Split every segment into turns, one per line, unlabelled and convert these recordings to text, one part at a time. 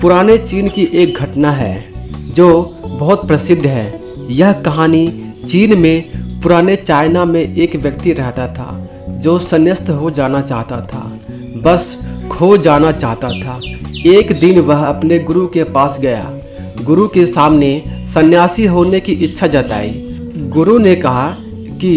पुराने चीन की एक घटना है जो बहुत प्रसिद्ध है। यह कहानी चीन में पुराने चाइना में एक व्यक्ति रहता था जो संन्यास्त हो जाना चाहता था, बस खो जाना चाहता था। एक दिन वह अपने गुरु के पास गया। गुरु के सामने सन्यासी होने की इच्छा जताई। गुरु ने कहा कि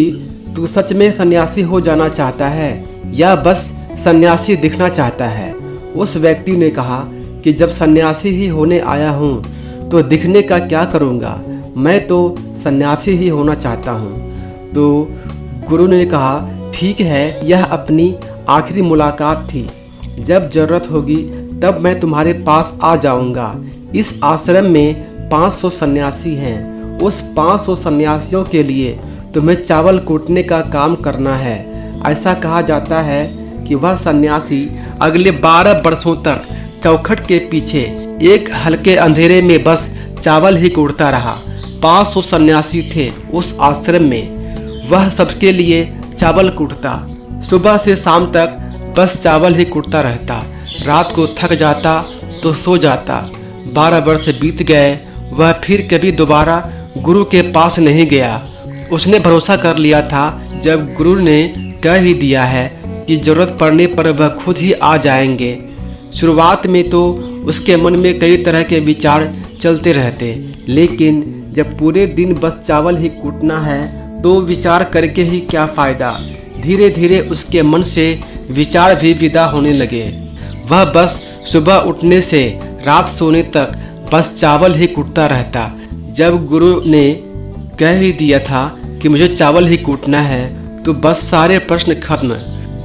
तू सच में सन्यासी हो जाना चाहता है या बस सन्यासी दिखना चाहता है। उस व्यक्ति ने कहा कि जब सन्यासी ही होने आया हूँ तो दिखने का क्या करूँगा, मैं तो सन्यासी ही होना चाहता हूँ। तो गुरु ने कहा ठीक है, यह अपनी आखिरी मुलाकात थी, जब ज़रूरत होगी तब मैं तुम्हारे पास आ जाऊँगा। इस आश्रम में 500 सन्यासी हैं। उस 500 सन्यासियों के लिए तुम्हें चावल कूटने का काम करना है। ऐसा कहा जाता है कि वह सन्यासी अगले 12 वर्षों तक चौखट के पीछे एक हल्के अंधेरे में बस चावल ही कूटता रहा। 500 सन्यासी थे उस आश्रम में। वह सबके लिए चावल कूटता, सुबह से शाम तक बस चावल ही कूटता रहता। रात को थक जाता तो सो जाता। 12 वर्ष बीत गए। वह फिर कभी दोबारा गुरु के पास नहीं गया। उसने भरोसा कर लिया था, जब गुरु ने कह ही दिया है कि जरूरत पड़ने पर वह खुद ही आ जाएंगे। शुरुआत में तो उसके मन में कई तरह के विचार चलते रहते, लेकिन जब पूरे दिन बस चावल ही कूटना है तो विचार करके ही क्या फ़ायदा। धीरे धीरे उसके मन से विचार भी विदा होने लगे। वह बस सुबह उठने से रात सोने तक बस चावल ही कूटता रहता। जब गुरु ने कह ही दिया था कि मुझे चावल ही कूटना है तो बस सारे प्रश्न खत्म।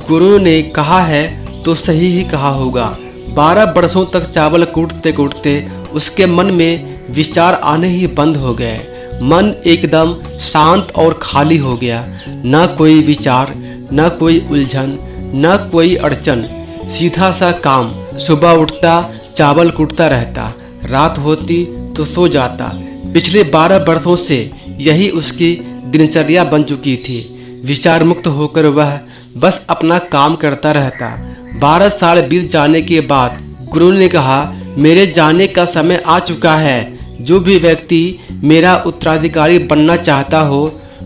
गुरु ने कहा है तो सही ही कहा होगा। 12 वर्षों तक चावल कूटते कूटते उसके मन में विचार आने ही बंद हो गए। मन एकदम शांत और खाली हो गया। न कोई विचार, न कोई उलझन, न कोई अड़चन, सीधा सा काम। सुबह उठता चावल कूटता रहता, रात होती तो सो जाता। पिछले 12 वर्षों से यही उसकी दिनचर्या बन चुकी थी। विचार मुक्त होकर वह बस अपना काम करता रहता। 12 साल बीत जाने के बाद गुरु ने कहा, मेरे जाने का समय आ चुका है। जो भी व्यक्ति मेरा उत्तराधिकारी बनना चाहता हो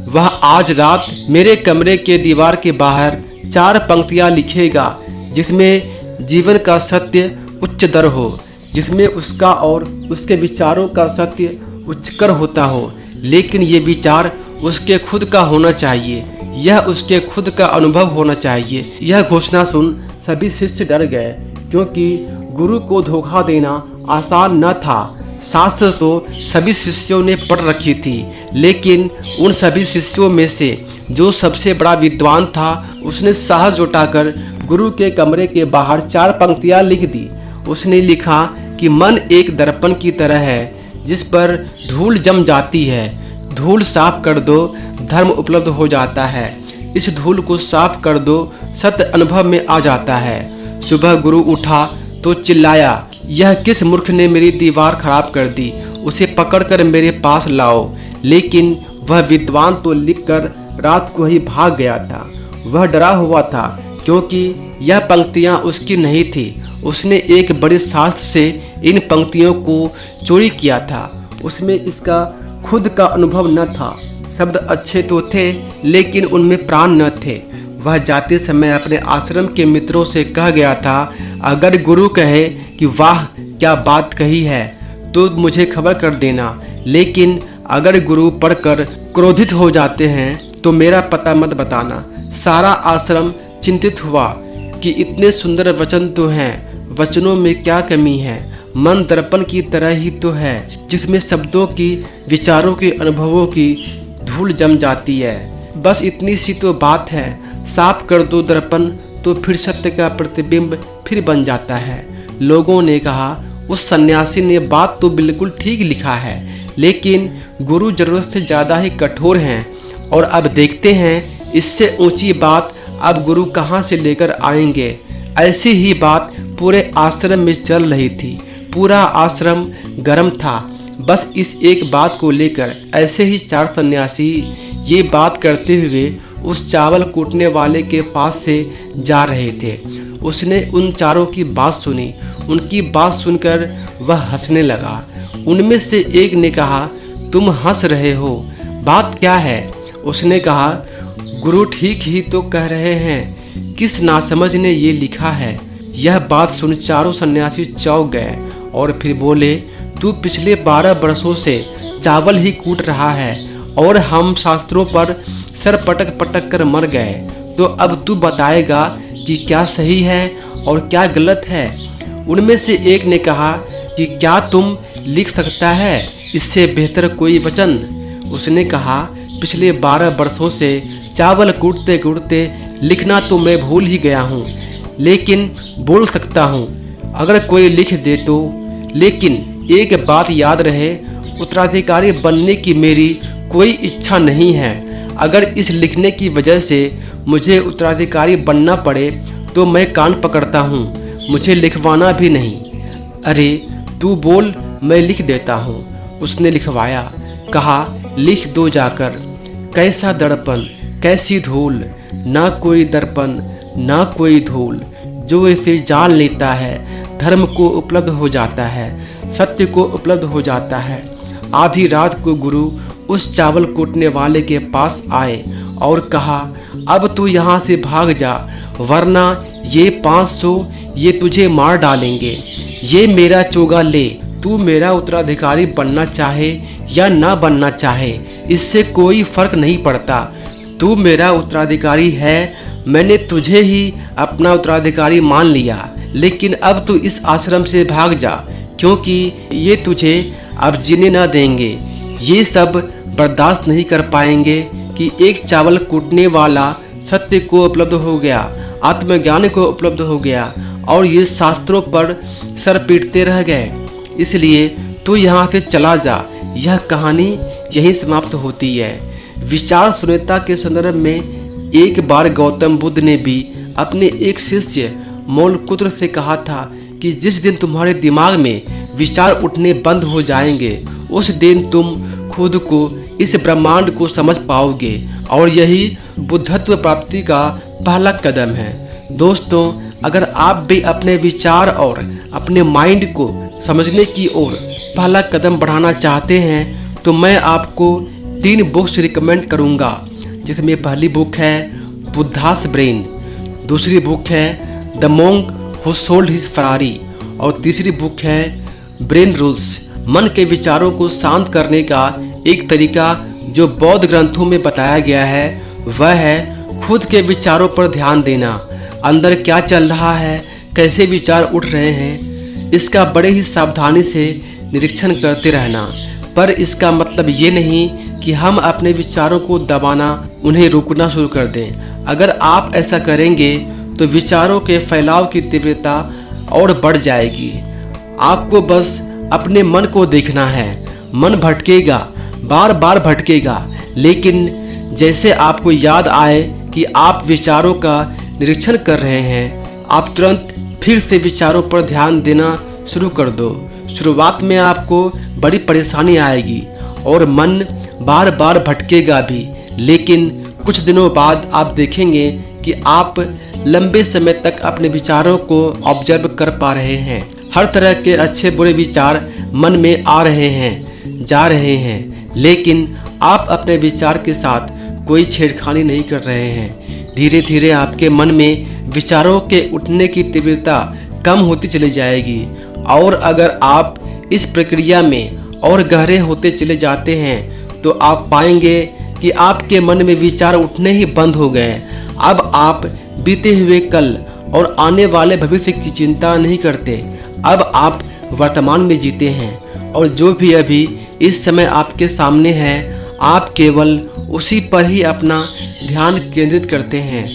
वह आज रात मेरे कमरे के दीवार के बाहर 4 पंक्तियां लिखेगा, जिसमें जीवन का सत्य उच्चतर हो, जिसमें उसका और उसके विचारों का सत्य उच्चकर होता हो, लेकिन ये विचार उसके खुद का होना चाहिए, यह उसके खुद का अनुभव होना चाहिए। यह घोषणा सुन सभी शिष्य डर गए, क्योंकि गुरु को धोखा देना आसान न था। शास्त्र तो सभी शिष्यों ने पढ़ रखी थी, लेकिन उन सभी शिष्यों में से जो सबसे बड़ा विद्वान था उसने साहस जुटाकर गुरु के कमरे के बाहर 4 पंक्तियां लिख दी। उसने लिखा कि मन एक दर्पण की तरह है जिस पर धूल जम जाती है। धूल साफ कर दो, धर्म उपलब्ध हो जाता है। इस धूल को साफ कर दो, सत्य अनुभव में आ जाता है। सुबह गुरु उठा तो चिल्लाया, यह किस मूर्ख ने मेरी दीवार खराब कर दी, उसे पकड़कर मेरे पास लाओ। लेकिन वह विद्वान तो लिखकर रात को ही भाग गया था। वह डरा हुआ था, क्योंकि यह पंक्तियां उसकी नहीं थी। उसने एक बड़े शास्त्र से इन पंक्तियों को चोरी किया था। उसमें इसका खुद का अनुभव न था। शब्द अच्छे तो थे, लेकिन उनमें प्राण न थे। वह जाते समय अपने आश्रम के मित्रों से कह गया था, अगर गुरु कहे कि वाह क्या बात कही है तो मुझे खबर कर देना, लेकिन अगर गुरु पढ़कर क्रोधित हो जाते हैं तो मेरा पता मत बताना। सारा आश्रम चिंतित हुआ कि इतने सुंदर वचन तो हैं, वचनों में क्या कमी है। मन दर्पण की तरह ही तो है, जिसमें शब्दों की, विचारों के, अनुभवों की धूल जम जाती है। बस इतनी सी तो बात है। साफ कर दो दर्पण तो फिर सत्य का प्रतिबिंब फिर बन जाता है। लोगों ने कहा, उस सन्यासी ने बात तो बिल्कुल ठीक लिखा है, लेकिन गुरु जरूरत से ज़्यादा ही कठोर हैं। और अब देखते हैं इससे ऊंची बात अब गुरु कहाँ से लेकर आएंगे। ऐसी ही बात पूरे आश्रम में चल रही थी। पूरा आश्रम गर्म था, बस इस एक बात को लेकर। ऐसे ही 4 सन्यासी ये बात करते हुए उस चावल कूटने वाले के पास से जा रहे थे। उसने उन चारों की बात सुनी। उनकी बात सुनकर वह हंसने लगा। उनमें से एक ने कहा, तुम हंस रहे हो, बात क्या है? उसने कहा, गुरु ठीक ही तो कह रहे हैं, किस नासमझ ने ये लिखा है। यह बात सुन चारों सन्यासी चौंक गए और फिर बोले, तू पिछले 12 वर्षों से चावल ही कूट रहा है और हम शास्त्रों पर सर पटक पटक कर मर गए, तो अब तू बताएगा कि क्या सही है और क्या गलत है। उनमें से एक ने कहा कि क्या तुम लिख सकता है इससे बेहतर कोई वचन? उसने कहा, पिछले 12 वर्षों से चावल कूटते कूटते लिखना तो मैं भूल ही गया हूँ, लेकिन बोल सकता हूँ अगर कोई लिख दे तो। लेकिन एक बात याद रहे, उत्तराधिकारी बनने की मेरी कोई इच्छा नहीं है। अगर इस लिखने की वजह से मुझे उत्तराधिकारी बनना पड़े तो मैं कान पकड़ता हूँ, मुझे लिखवाना भी नहीं। अरे तू बोल, मैं लिख देता हूँ। उसने लिखवाया। कहा, लिख दो जाकर। कैसा दर्पण, कैसी धूल, ना कोई दर्पण ना कोई धूल, जो इसे जान लेता है धर्म को उपलब्ध हो जाता है, सत्य को उपलब्ध हो जाता है। आधी रात को गुरु उस चावल कूटने वाले के पास आए और कहा, अब तू यहाँ से भाग जा, वरना ये 500 ये तुझे मार डालेंगे। ये मेरा चोगा ले, तू मेरा उत्तराधिकारी बनना चाहे या ना बनना चाहे, इससे कोई फर्क नहीं पड़ता। तू मेरा उत्तराधिकारी है, मैंने तुझे ही अपना उत्तराधिकारी मान लिया, लेकिन अब तू इस आश्रम से भाग जा, क्योंकि ये तुझे अब जीने ना देंगे। ये सब बर्दाश्त नहीं कर पाएंगे कि एक चावल कूटने वाला सत्य को उपलब्ध हो गया, आत्मज्ञान को उपलब्ध हो गया और ये शास्त्रों पर सर पीटते रह गए। इसलिए तू यहाँ से चला जा। यह कहानी यहीं समाप्त होती है। विचार शून्यता के संदर्भ में एक बार गौतम बुद्ध ने भी अपने एक शिष्य मौलकुत्र से कहा था कि जिस दिन तुम्हारे दिमाग में विचार उठने बंद हो जाएंगे, उस दिन तुम खुद को, इस ब्रह्मांड को समझ पाओगे, और यही बुद्धत्व प्राप्ति का पहला कदम है। दोस्तों, अगर आप भी अपने विचार और अपने माइंड को समझने की ओर पहला कदम बढ़ाना चाहते हैं तो मैं आपको 3 बुक्स रिकमेंड करूंगा, जिसमें पहली बुक है बुद्धास ब्रेन, दूसरी बुक है the monk who sold his Ferrari और तीसरी बुक है ब्रेन रूल्स। मन के विचारों को शांत करने का एक तरीका जो बौद्ध ग्रंथों में बताया गया है वह है खुद के विचारों पर ध्यान देना। अंदर क्या चल रहा है, कैसे विचार उठ रहे हैं, इसका बड़े ही सावधानी से निरीक्षण करते रहना। पर इसका मतलब ये नहीं कि हम अपने विचारों को दबाना, उन्हें रोकना शुरू कर दें। अगर आप ऐसा करेंगे तो विचारों के फैलाव की तीव्रता और बढ़ जाएगी। आपको बस अपने मन को देखना है। मन भटकेगा, बार बार भटकेगा, लेकिन जैसे आपको याद आए कि आप विचारों का निरीक्षण कर रहे हैं, आप तुरंत फिर से विचारों पर ध्यान देना शुरू कर दो। शुरुआत में आपको बड़ी परेशानी आएगी और मन बार बार भटकेगा भी, लेकिन कुछ दिनों बाद आप देखेंगे कि आप लंबे समय तक अपने विचारों को ऑब्जर्व कर पा रहे हैं। हर तरह के अच्छे बुरे विचार मन में आ रहे हैं, जा रहे हैं, लेकिन आप अपने विचार के साथ कोई छेड़खानी नहीं कर रहे हैं। धीरे धीरे आपके मन में विचारों के उठने की तीव्रता कम होती चली जाएगी, और अगर आप इस प्रक्रिया में और गहरे होते चले जाते हैं तो आप पाएंगे कि आपके मन में विचार उठने ही बंद हो गए। अब आप बीते हुए कल और आने वाले भविष्य की चिंता नहीं करते। अब आप वर्तमान में जीते हैं, और जो भी अभी इस समय आपके सामने है, आप केवल उसी पर ही अपना ध्यान केंद्रित करते हैं।